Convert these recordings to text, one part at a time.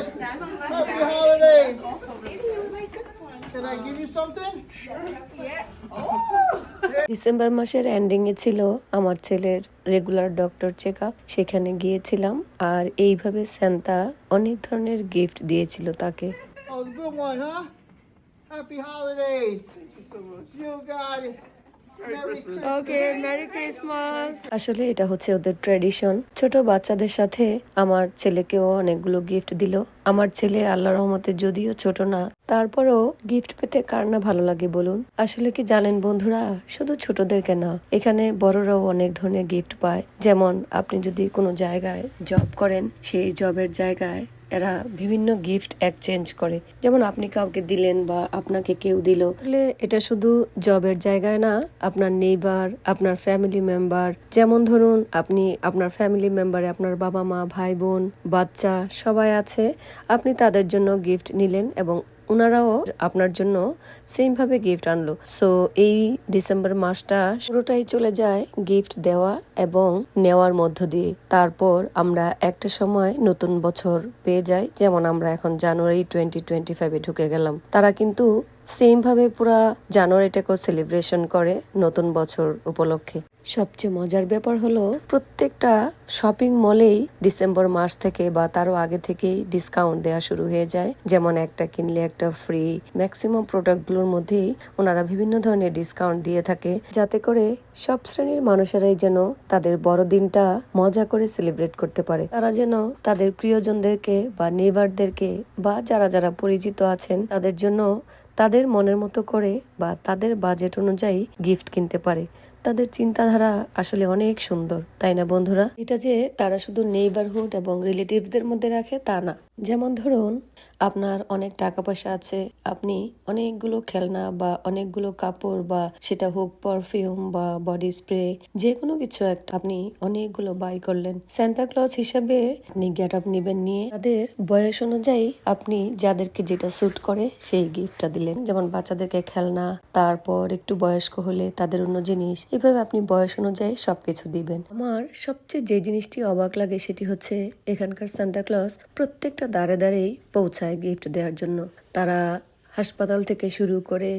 Happy holidays. Can I give you something? December মাসের ending এ ছিল আমার ছেলের রেগুলার ডক্টর চেক আপ, সেখানে গিয়েছিলাম আর এইভাবে সান্তা অনেক ধরনের গিফট দিয়েছিল তাকে। Oh, the good one, huh? Happy holidays. Thank you so much. You got it. Merry Christmas. Okay, merry Christmas. আসলে এটা হচ্ছে ওদের ট্র্যাডিশন। ছোট বাচ্চাদের সাথে আমার ছেলেকেও অনেকগুলো গিফট দিল। আমার ছেলে আল্লাহর রহমতে যদিও ছোট না, তারপরও গিফট পেতে কার না ভালো লাগে বলুন। আসলে কি জানেন বন্ধুরা, শুধু ছোটদেরকে না, এখানে বড়রাও অনেক ধরনের গিফট পায়। যেমন আপনি যদি কোনো জায়গায় জব করেন, সেই জবের জায়গায় এরা বিভিন্ন গিফট এক্সচেঞ্জ করে। যেমন আপনি কাউকে দিলেন বা আপনাকে কেউ দিল, তাহলে এটা শুধু জবের জায়গায় না, আপনার নেইবার, আপনার ফ্যামিলি মেম্বার, যেমন ধরুন আপনি আপনার ফ্যামিলি মেম্বারে আপনার বাবা মা ভাই বোন বাচ্চা সবাই আছে, আপনি তাদের জন্য গিফট নিলেন এবং ওনারাও আপনার জন্য সেম ভাবে গিফট আনলো। সো এই ডিসেম্বর মাসটা পুরোটাই চলে যায় গিফট দেওয়া এবং নেওয়ার মধ্য দিয়ে। তারপর আমরা একটা সময় নতুন বছর পেয়ে যাই, যেমন আমরা এখন জানুয়ারি 2025-এ ঢুকে গেলাম। তারা কিন্তু সেম ভাবে পুরা জানুয়ারিটাকেও সেলিব্রেশন করে নতুন বছর উপলক্ষে। সবচেয়ে মজার ব্যাপার হলো প্রত্যেকটা শপিং মলেই ডিসেম্বর মাস থেকে বা তারও আগে থেকেই ডিসকাউন্ট দেওয়া শুরু হয়ে যায়। যেমন একটা কিনলে একটা ফ্রি, ম্যাক্সিমাম প্রোডাক্টগুলোর মধ্যেই ওনারা বিভিন্ন ধরনের ডিসকাউন্ট দিয়ে থাকে, যাতে করে সব শ্রেণীর মানুষেরাই যেন তাদের বড়দিনটা মজা করে সেলিব্রেট করতে পারে। তারা যেন তাদের প্রিয়জনদেরকে বা নেইবারদেরকে বা যারা যারা পরিচিত আছেন তাদের জন্য তাদের মনের মতো করে বা তাদের বাজেট অনুযায়ী গিফট কিনতে পারে। তাদের চিন্তাধারা আসলে অনেক সুন্দর, তাই না বন্ধুরা? এটা যে তারা শুধু নেইবারহুড এবং রিলেটিভসদের মধ্যে রাখে তা না। যেমন ধরুন আপনার অনেক টাকা পয়সা আছে, আপনি অনেকগুলো খেলনা বা অনেকগুলো কাপড় বা সেটা হোক পারফিউম বা বডি স্প্রে, যে কোনো কিছু একটা আপনি অনেকগুলো বাই করলেন। সান্তা ক্লজ হিসাবে আপনি গেট আপ নিবেন, নিয়ে তাদের বয়স অনুযায়ী আপনি যাদেরকে যেটা স্যুট করে সেই গিফটটা দিলেন। যেমন বাচ্চাদেরকে খেলনা, তারপর একটু বয়স্ক হলে তাদের অন্য জিনিস, এভাবে আপনি বয়স অনুযায়ী সবকিছু দিবেন। আমার সবচেয়ে যে জিনিসটি অবাক লাগে সেটি হচ্ছে এখানকার সান্তা ক্লজ প্রত্যেকটা দাঁড়ে দাঁড়েই পৌঁছায় গিফট দেওয়ার জন্য। তারা হাসপাতাল থেকে শুরু করে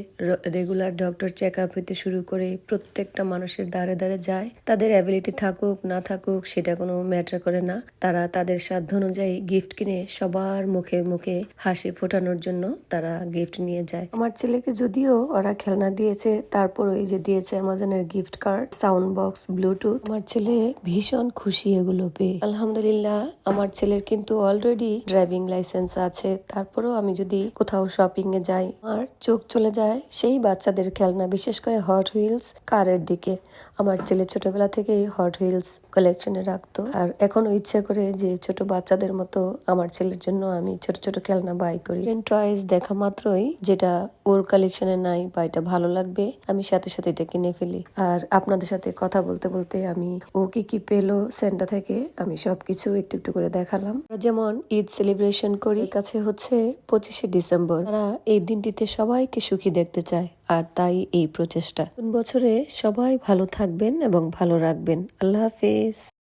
রেগুলার ডক্টর চেক আপ হইতে শুরু করে প্রত্যেকটা মানুষের দ্বারে দ্বারে যায়। তাদের অ্যাবিলিটি থাকুক না থাকুক সেটা কোনো ম্যাটার করে না, তারা তাদের সাধ্য অনুযায়ী গিফট কিনে সবার মুখে মুখে হাসি ফোটানোর জন্য তারা গিফট নিয়ে যায়। আমার ছেলেকে যদিও ওরা খেলনা দিয়েছে, তারপর ওই যে দিয়েছে অ্যামাজনের gift card, sound box, Bluetooth. আমার ছেলে ভীষণ খুশি এগুলো পেয়ে। আলহামদুলিল্লাহ, আমার ছেলের কিন্তু অলরেডি ড্রাইভিং লাইসেন্স আছে। তারপরও আমি যদি কোথাও শপিং এ যাই, আর চোখ চলে যায় সেই বাচ্চাদের খেলনা, বিশেষ করে হট হুইলস কারের দিকে। আমার ছেলে ছোটবেলা থেকেই হট হুইলস কালেকশনে রাখতো, আর এখনো ইচ্ছে করে যে ছোট বাচ্চাদের মতো আমার ছেলের জন্য আমি ছোট ছোট খেলনা বাই করি। টয়েস দেখা মাত্রই যেটা ওর কালেকশনে নাই বা এটা ভালো লাগবে, আমি সাথে সাথে এটা কিনে ফেলি। আর আপনাদের সাথে কথা বলতে বলতে আমি ও কি কি পেলো সেন্টা থেকে আমি সবকিছু একটু একটু করে দেখালাম। যেমন ঈদ সেলিব্রেশন করি, কাছে হচ্ছে 25শে ডিসেম্বর। তারা এই দিনটিতে সবাইকে সুখী দেখতে চায়, আর তাই এই প্রচেষ্টা। নতুন বছরে সবাই ভালো থাকবেন এবং ভালো রাখবেন। আল্লাহ হাফেজ।